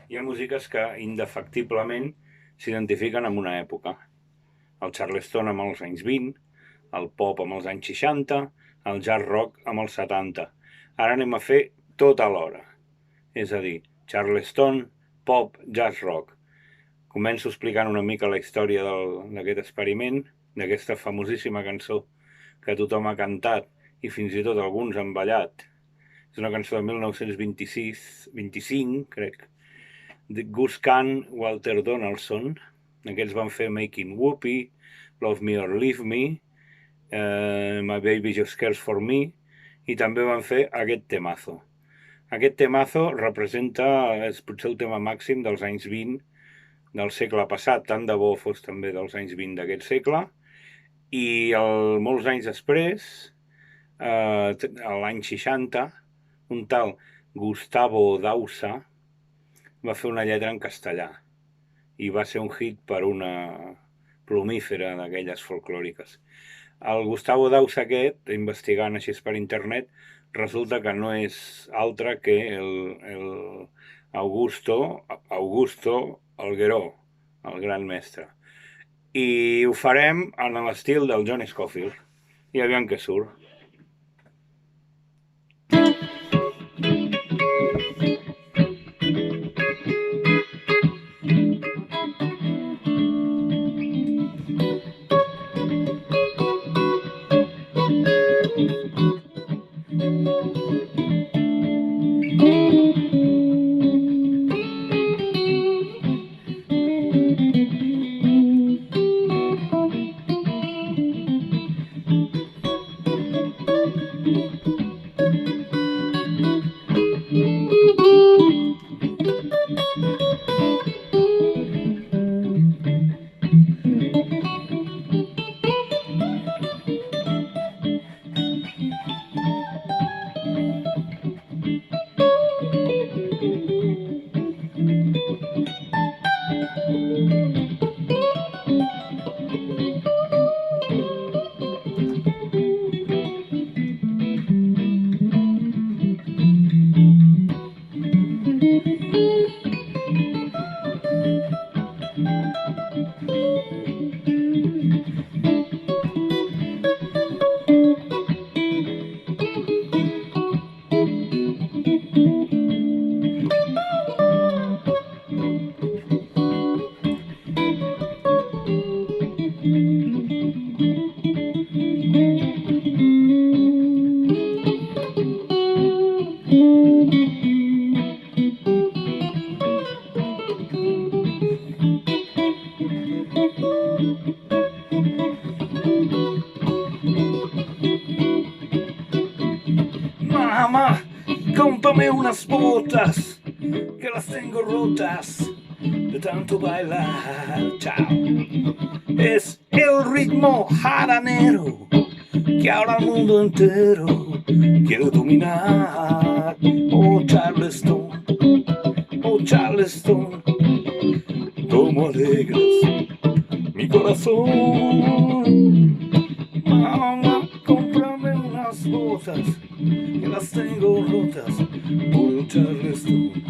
Hi ha músiques que indefectiblement s'identifiquen amb una època. El Charleston amb els anys 20, el pop amb els anys 60, el jazz rock amb els 70. Ara anem a fer tot alhora. És a dir, Charleston, pop, jazz rock. Començo explicant una mica la història d'aquest experiment, d'aquesta famosíssima cançó que tothom ha cantat i fins i tot alguns han ballat. És una cançó de 1925, crec, de Gus Kahn, Walter Donaldson. Aquests van fer Making Whoopie, Love Me or Leave Me, My Baby Just Cares for Me, i també van fer aquest temazo. Aquest temazo representa, és potser el tema màxim dels anys 20 del segle passat, tant de bo fos també dels anys 20 d'aquest segle, i molts anys després, l'any 60, un tal Gustavo Dausa va fer una lletra en castellà i va ser un hit per una plumífera d'aquelles folclòriques. El Gustavo Dausa aquest, investigant així per internet, resulta que no és altre que el Augusto Algueró, el gran mestre. I ho farem en l'estil del John Scofield. I aviam què surt. Mamá, cómprame unas botas, que las tengo rotas de tanto bailar. Chao. Es el ritmo jaranero que ahora el mundo entero quiere dominar. Oh Charleston, cómo alegras mi corazón. Mamá, cómprame unas botas, que las tengo rotas por el Charleston.